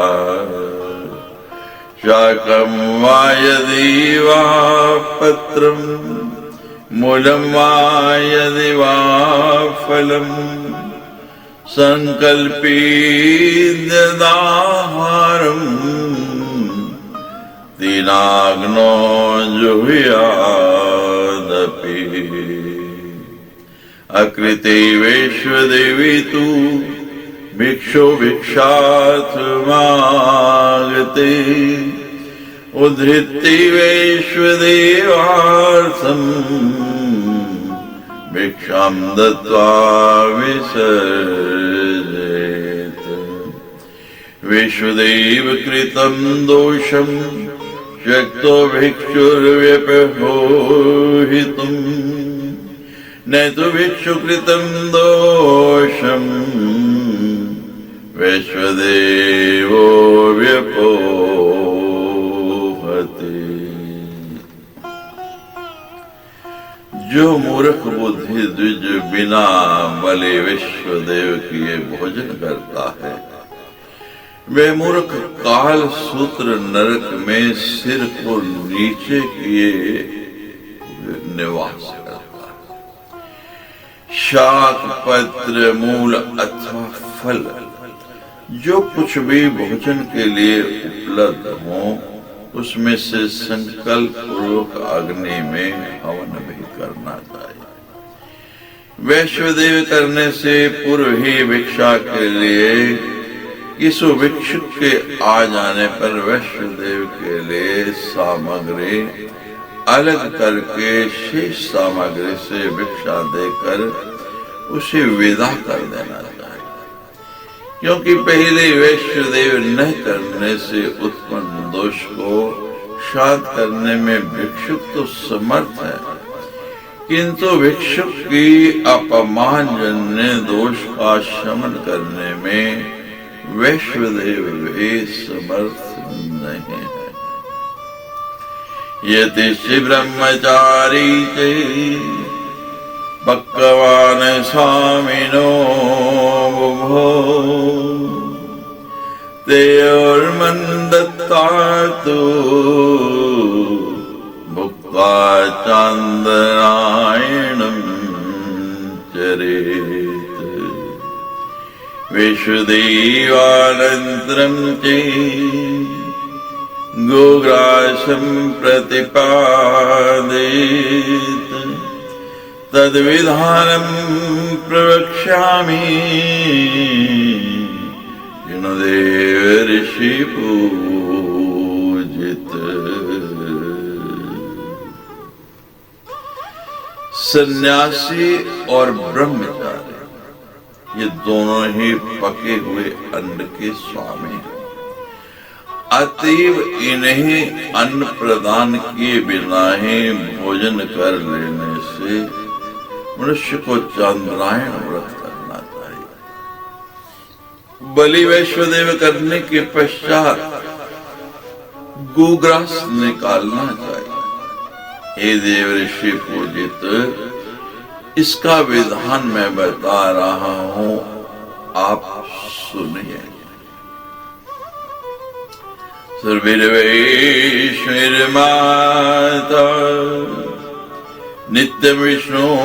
शाकं वा यदि वा पत्रं मूलं वा यदि वा फलम् संकल्पीद्यदाहारम् दीनाग्नो जुहुयादपि अकृते वैश्वदेवी तु भिक्षो भिक्षार्थमागते उद्धृत्य वैश्वदेवार्थम् भिक्षां दत्त्वा विसर्जयेत् वैश्वदेव कृतं दोषं शक्तो भिक्षुर्व्यपहोहितुम् न तु भिक्षुकृतं दोषं वैश्वदेवो व्यपोहते। जो मूर्ख बुद्धि द्विज बिना बले विश्वदेव किए भोजन करता है, वे मूर्ख काल सूत्र नरक में सिर को नीचे किए निवास करता है। शाक पत्र मूल अथवा फल जो कुछ भी भोजन के लिए उपलब्ध हो उसमें से संकल्प पूर्वक अग्नि में हवन भी करना चाहिए। वैश्वदेव करने से पूर्व ही भिक्षा के लिए किसी भिक्षुक के आ जाने पर वैश्वदेव के लिए सामग्री अलग करके शेष सामग्री से भिक्षा देकर उसे विदा कर देना चाहिए, क्योंकि पहले वैश्वदेव न करने से उत्पन्न दोष को शांत करने में भिक्षुक तो समर्थ है, किंतु भिक्षुक की अपमानजन्य दोष का शमन करने में वैश्वदेव भी समर्थ नहीं है। यतिश्च ब्रह्मचारी च पक्वान् स्वामिनो बुभो तेयोर्मन्दत्ता तु भुक्त्वा चान्दरायणं चरेत् वैश्वदेवानन्तरं च गोग्रासं प्रतिपादयेत् तद्विधानं प्रवक्ष्यामि गुणदेव ऋषि पूजित। सन्यासी और ब्रह्मचारी ये दोनों ही पके हुए अन्न के स्वामी हैं। अतीव इन्हें अन्न प्रदान किए बिना ही भोजन कर लेने से मनुष्य को चांद्रायण व्रत करना चाहिए। बलि वैश्वदेव करने के पश्चात गोग्रास निकालना चाहिए। हे देव ऋषि पूजित, इसका विधान मैं बता रहा हूं, आप सुनिए। सर्वैर्वैश्वर्यमाता नित्य विष्णुपदेशिता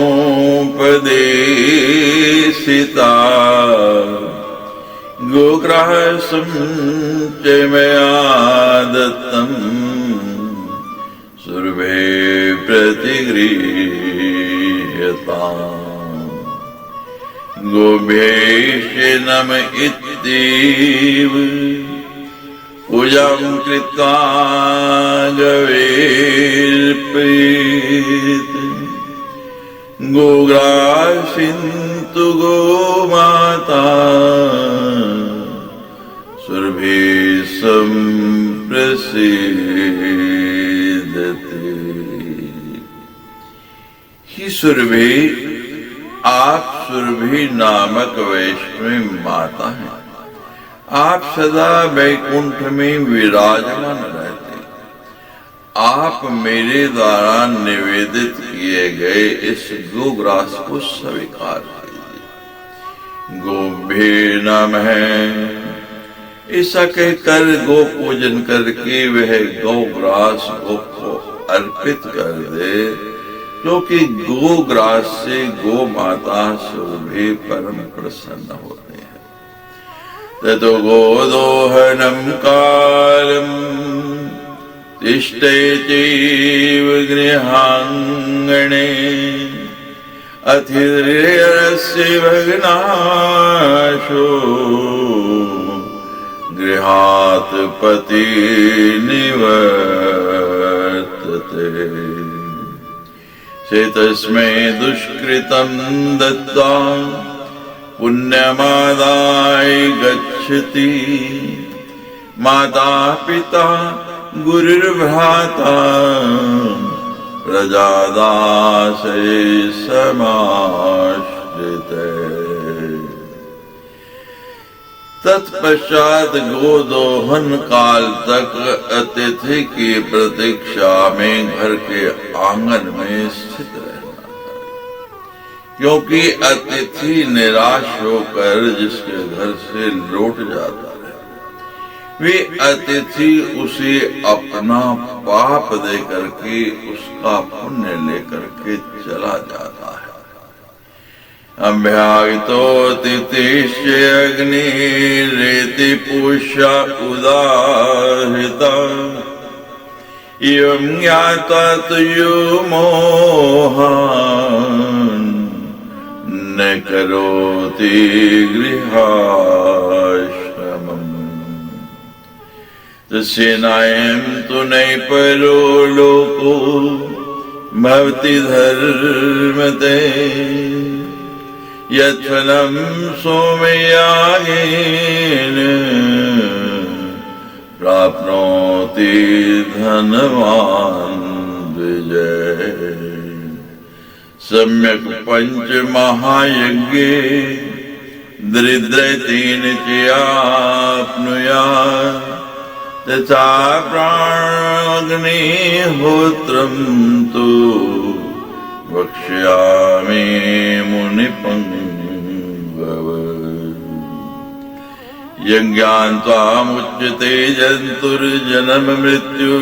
गोग्रासं च मया दत्तं सर्वे प्रतिगृह्यताम् गोभ्यैष नम इत्येव पूजां कृत्वा गवेर्पयेत् गोग्रासिन्तु गोमाता सुरभि संप्रसीदते। ही सुरभि, आप सुरभि नामक वैष्णवी माता हैं। आप सदा वैकुंठ में विराजमान रहते। आप मेरे द्वारा निवेदित किए गए इस गोग्रास को स्वीकार कीजिए। गोभ्ये नमः। ऐसा कहकर गो पूजन करके वह गोग्रास गो को अर्पित कर दे, क्योंकि गोग्रास से गो माता सुरभि परम प्रसन्न होते हैं। ततो गोदोहनम कालम तिष्ठेतीव गृहांगणे अतिर्यस्य भग्नाशो गृहात् पति निवर्तते। से तस्मै दुष्कृतं दत्त्वा पुण्यमादाय गच्छति। माता पिता गुरुर्भ्राता प्रजादासे समाश्रिते। तत्पश्चात गोदोहन काल तक अतिथि की प्रतीक्षा में घर के आंगन में स्थित रहना, क्योंकि अतिथि निराश होकर जिसके घर से लौट जाता है, वे अतिथि उसे अपना पाप दे करके उसका पुण्य लेकर के चला जाता है। अभ्यागतो तिथिश्च अग्निरेति पूषा उदाहृता। एवं ज्ञात्वा तुयो मोहान् न करोति गृहाश्रमम्। तस्यैनं तु नैपरो लोको भवति धर्मते। यत्फलं सोमयागेन प्राप्नोति धनवान् विजय। सम्यक् पंच महायज्ञे दरिद्रतेन च आप्नुयात् तथा प्राणाग्निहोत्रं तु वक्ष्यामि मुनिपङ्गव। यज्ञान्त्वामुच्यते जन्तुर्जन्म मृत्युजराधिभिः।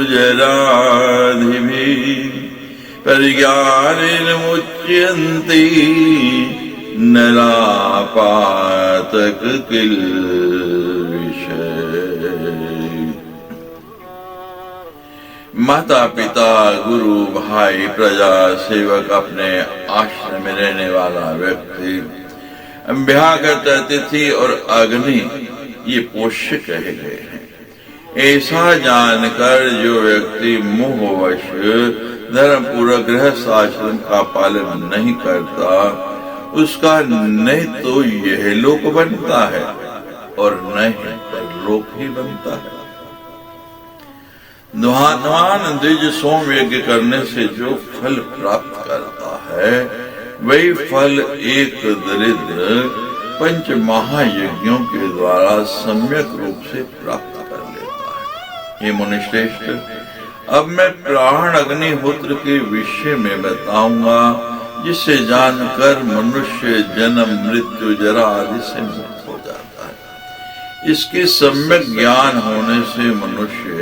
परिज्ञानेन मुच्यन्ते नरापातक किल विषय। माता पिता गुरु भाई प्रजा सेवक अपने आश्रम में रहने वाला व्यक्ति, अभ्यागत अतिथि और अग्नि ये पोष्य कहे गए हैं। ऐसा जानकर जो व्यक्ति मोहवश धर्म पूर्वक गृहस्थ आश्रम का पालन नहीं करता, उसका नहीं तो यह लोक बनता है और नहीं परलोक ही बनता है। ध्यानवान द्विज सोम यज्ञ करने से जो फल प्राप्त करता है, वही फल एक दरिद्र पंच महायज्ञों के द्वारा सम्यक रूप से प्राप्त कर लेता है। हे मुनिश्रेष्ठ, अब मैं प्राण अग्निहोत्र के विषय में बताऊंगा, जिसे जानकर मनुष्य जन्म मृत्यु जरा आदि से मुक्त हो जाता है। इसके सम्यक ज्ञान होने से मनुष्य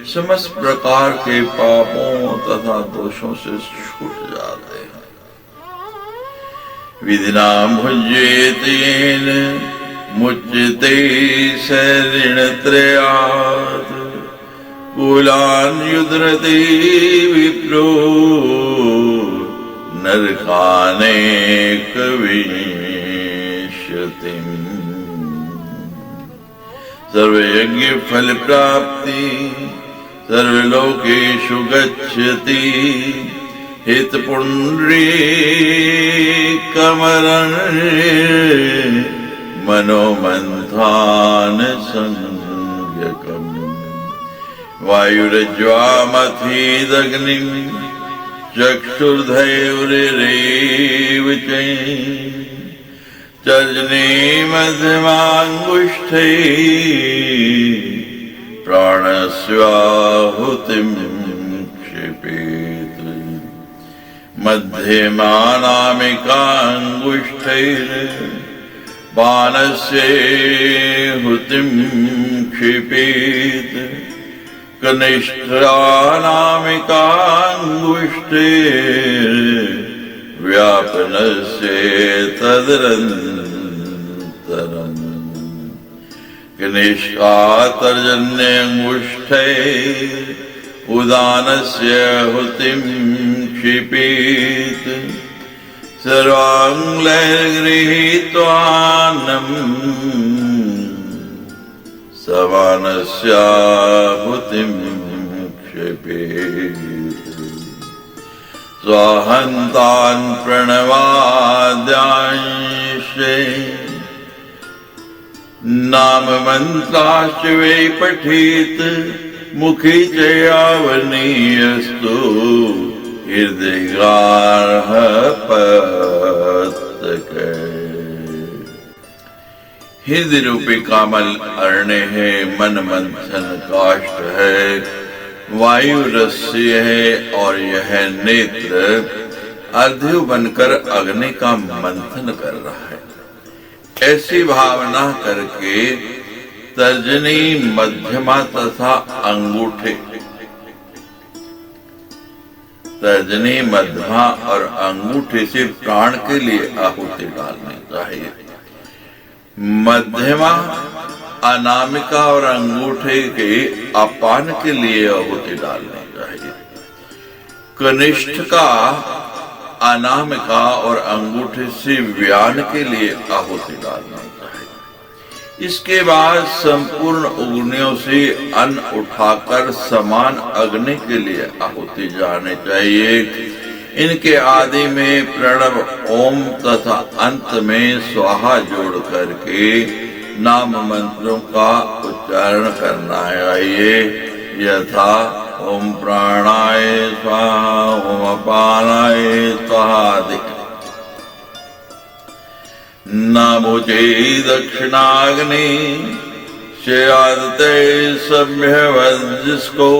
समस्त प्रकार के पापों तथा दोषों से छूट जाते हैं। विधिना भुज्येतेन मुच्यते शरणत्रयात्। कुलान् युध्यते विप्रो नरकानेकविंशतिम्। सर्वयज्ञ फल प्राप्ति सर्वलोकेषु गच्छति। हित पुण्डरीकमरणे मनोमन्थान संज्ञकम्। वायुरज्वामथीदग्निम् चक्षुर्धैर्यरेव च। तर्जनी मध्यमांगुष्ठे प्राणस्याहुतिं क्षिपेत् मध्यमानामिकांगुष्ठैर्बाणस्येहुतिं क्षिपेत् कनिष्ठानामिकांगुष्ठैर्व्यापनस्य तदनन्तरम् कनिष्ठातर्जन्यंगुष्ठे उदानस्य हुतिं क्षिपेत् सर्वाङ्गलैर्गृहीत्वान्नं समानस्याहुतिं क्षिपेत् स्वाहन्तान् प्रणवाद्यांशे नाम मंत्राश्च वै पठेत् मुखी च यावनीयस्तु हृदयगार्ह पत्तके। हृदय रूपी कामल अरण्य है, मन मंथन काष्ठ है, वायु रस्य है और यह नेत्र अर्धयु बनकर अग्नि का मंथन कर रहा है। ऐसी भावना करके तर्जनी, मध्यमा तथा अंगूठे, तर्जनी, मध्यमा और अंगूठे से प्राण के लिए आहुति डालनी चाहिए। मध्यमा, अनामिका और अंगूठे के अपान के लिए आहुति डालनी चाहिए। कनिष्ठ का, अनामिका और अंगूठे से व्यान के लिए आहुति डालना चाहिए। इसके बाद संपूर्ण अग्नियों से अन्न उठाकर समान अग्नि के लिए आहुति जाने चाहिए। इनके आदि में प्रणव ओम तथा अंत में स्वाहा जोड़ करके नाम मंत्रों का उच्चारण करना चाहिए। यथा ओम प्राणाय स्वाहा, ओम अपानाय स्वाहा। नमोचे दक्षिणाग्नि श्रेयादते सभ्यवज्जिसको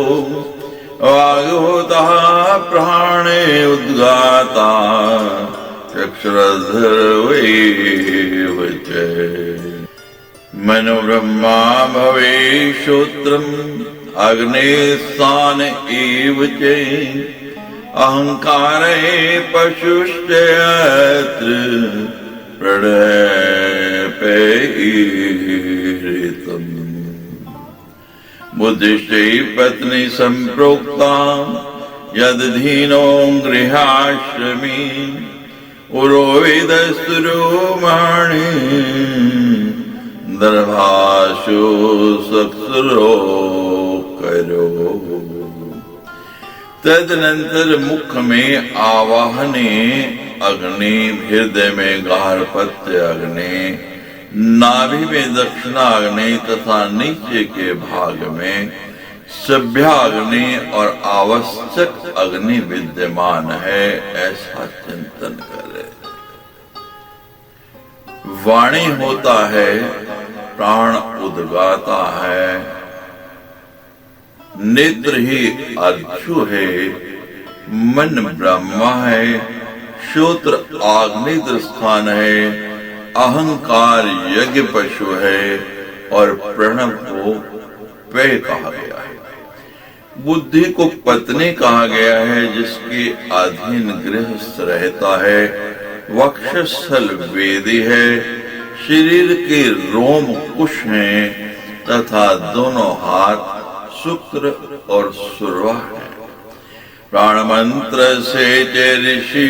वाग्भूता प्राणे उद्गाता चक्षुरधर्वैव च मनो ब्रह्मा भवे श्रोत्रम् अग्नेस्थान एव च अहंकारे पशुश्च यत्र प्रणयपैरितम् बुद्धिश्चै पत्नी संप्रोक्ता यदधीनो गृहाश्रमी उरोवेदस्तुरोमाणि दर्भाशो सक्षुरो करो। तदनंतर मुख में आवाहने अग्नि, हृदय में गार्हपत्य अग्नि, नाभि में दक्षिणाग्नि तथा नीचे के भाग में सभ्याग्नि और आवश्यक अग्नि विद्यमान है, ऐसा चिंतन करे। वाणी होता है, प्राण उद्गाता है, नेत्र ही अर्चु है, मन ब्रह्मा है, श्रोत्र आग्नेय स्थान है, अहंकार यज्ञ पशु है और प्रणव को पेय कहा गया है। बुद्धि को पत्नी कहा गया है, जिसके अधीन गृहस्थ रहता है। वक्षस्थल वेदी है, शरीर के रोम कुश हैं तथा दोनों हाथ शुक्र और सुरवा है। प्राण मंत्र से च ऋषि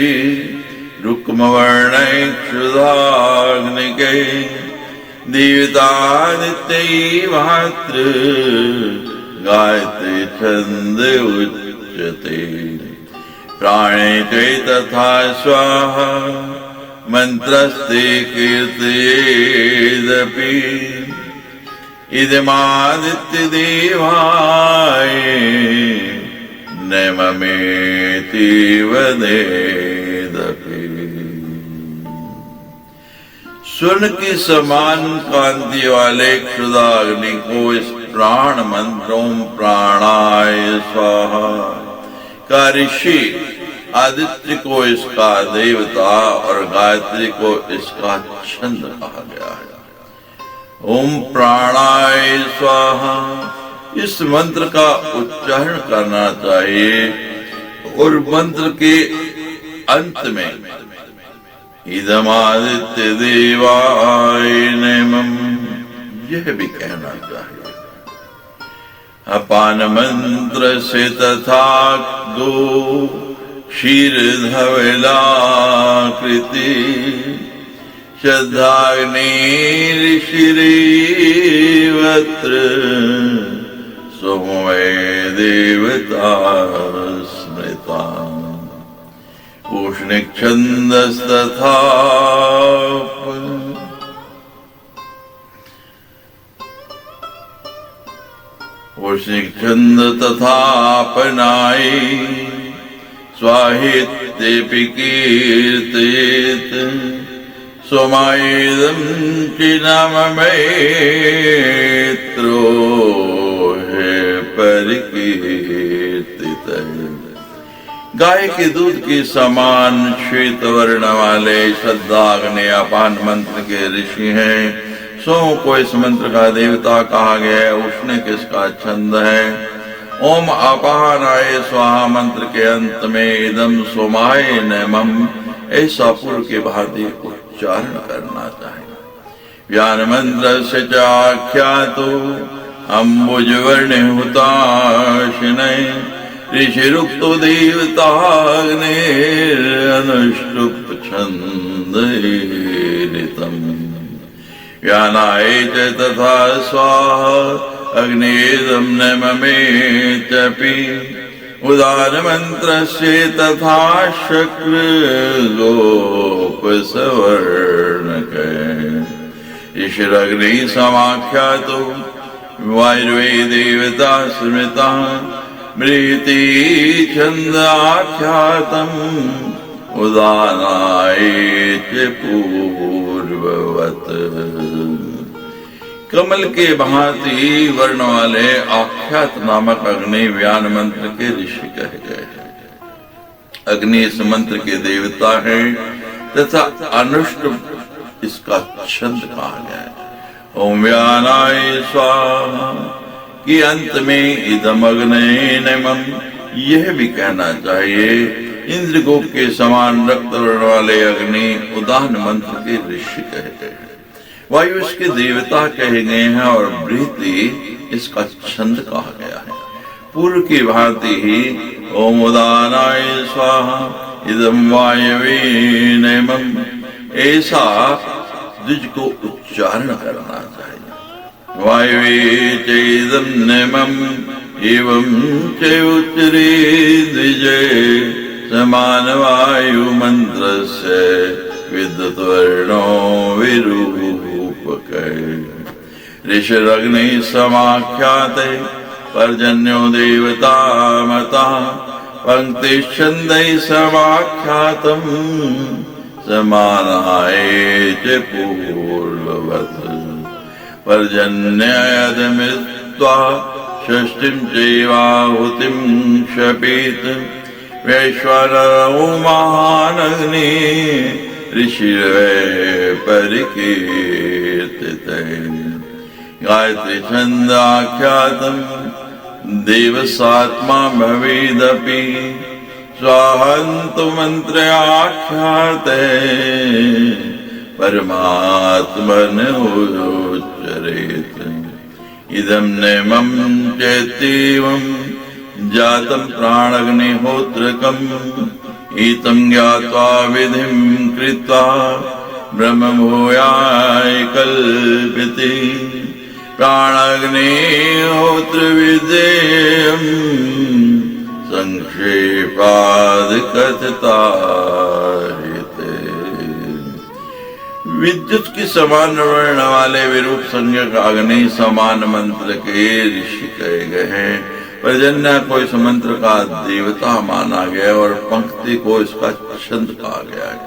रुक्म वर्ण क्षुधाग्निके दीवतादित्य मात्र गायत्री छंद उच्यते। प्राणे च तथा स्वाहा मंत्रस्ते कीर्तयेदपि इदमादित्य देवाय नममेति वदेदपि। स्वर्ण की समान कांति वाले क्षुदाग्नि को इस प्राण मंत्र ओम प्राणाय स्वाहा का ऋषि, आदित्य को इसका देवता और गायत्री को इसका छंद कहा गया है। ओम प्राणाय स्वाहा इस मंत्र का उच्चारण करना चाहिए और मंत्र के अंत में इदमादित्य देवाय नमः यह भी कहना चाहिए। अपान मंत्र से तथा दो क्षीर धवलाकृति श्रद्धाग्नि ऋषिरेवत्र सोमय देवता स्मृता उष्णिक छंदस्तथा उष्णिक छंद तथापनाय स्वाहित्यपि कीर्तयेत् सोमायेदं चिन्ममेत्रो हे परिकीर्तितः। गाय के दूध के समान श्वेत वर्ण वाले श्रद्धाग्नि अपान मंत्र के ऋषि हैं। सोम को इस मंत्र का देवता कहा गया है। उष्ण किसका छंद है। ओम अपानाय स्वाहा मंत्र के अंत में इदम सोमाय नमः ऐसा पूर्व के भांति उच्चारण करना चाहिए। व्यान मंत्र से चाख्यातो अम्बुजवर्ण हुताशनय ऋषिरुक्तो देवताग्निरनुष्टुप छंदरितम् व्यानाय च तथा स्वाहा अग्नेदं नममेत्यपि उदान मंत्रस्य तथा शक्र लोप सवर्णके ईश्वरग्नि समाख्यातो वायुर्वे देवता स्मृता मृति छंदाख्यातम् उदानाय च पूर्ववत्। कमल के भांति वर्ण वाले आख्यात नामक अग्नि व्यान मंत्र के ऋषि कहे गए हैं। अग्नि इस मंत्र के देवता है तथा अनुष्ट इसका छंद कहा गया है। ओम व्यानाय स्वाहा कि अंत में इदम अग्ने नमः यह भी कहना चाहिए। इंद्रगोप के समान रक्त वर्ण वाले अग्नि उदान मंत्र के ऋषि कहे गए हैं। वायु इसके देवता कहे गए हैं और बृहति इसका छंद कहा गया है। पूर्व की भांति ही ओम उदानाय स्वाहा इदम वायवे नमः ऐसा द्विज को उच्चारण करना चाहिए। वायवे चैदं नमः एवं च उच्चरे द्विजे समान वायु मंत्रस्य विद्युत वर्णो विरूपके ऋषिरग्नि समाख्याते पर्जन्यो देवता मता पंक्तिश्छन्दै समाख्यातम् समानाय च पूर्ववत् पर्जन्ययदमित्वा षष्ठीं चैवाहुतिं क्षपेत् वैश्वानरो महानग्नि ऋषिर्वै परिकीर्तितः गायत्री छन्दाख्यातं देवसात्मा भवेदपि स्वाहान्तु मन्त्राख्याते परमात्मन उच्चरेत् इदं नमः चैत्येवं जातं प्राणग्निहोत्रकम् एतं ज्ञात्वा विधिं कृत्वा ब्रह्मभूयाय कल्पते प्राणग्निहोत्र विधेयम् संक्षेपाद् कथितायते। विद्युत की समान वर्ण वाले विरूप संज्ञक अग्नि समान मंत्र के ऋषि कहे गए हैं। पर्जन्य को इस मंत्र का देवता माना गया और पंक्ति को इसका छंद कहा गया है।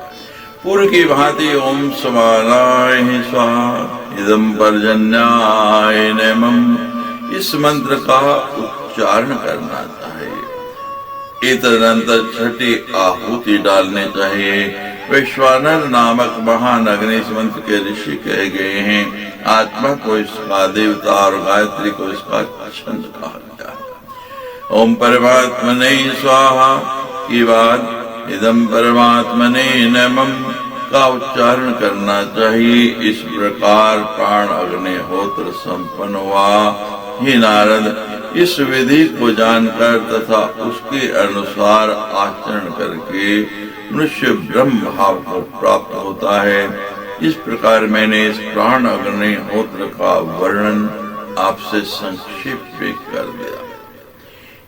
पूर्व की भांति ओम समानाय स्वाहा इदम पर्जन्याय नमः, इस मंत्र का उच्चारण करना चाहिए। तदनंतर छठी आहुति डालने चाहिए। वैश्वानर नामक महान अग्नि इस मंत्र के ऋषि कहे गए हैं। आत्मा को इसका देवता और गायत्री को इसका छंद कहा गया है। ओम परमात्मने स्वाहा की बाद इदम परमात्मने नमः का उच्चारण करना चाहिए। इस प्रकार प्राण अग्निहोत्र संपन्न हुआ। हे नारद, इस विधि को जानकर तथा उसके अनुसार आचरण करके मनुष्य ब्रह्म भाव को प्राप्त होता है। इस प्रकार मैंने इस प्राण अग्निहोत्र का वर्णन आपसे संक्षेप में कर दिया।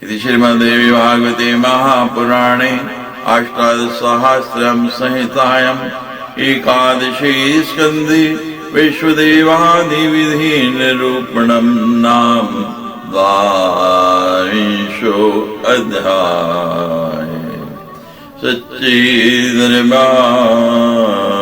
इति श्रीमद्देवी भागवते महापुराणे अष्टादशसहस्रम संहितायाम् एकादशी स्कन्धे वैश्वदेवादि विधि निरूपणं नाम 12 अध्याय। सच्चिदर्बार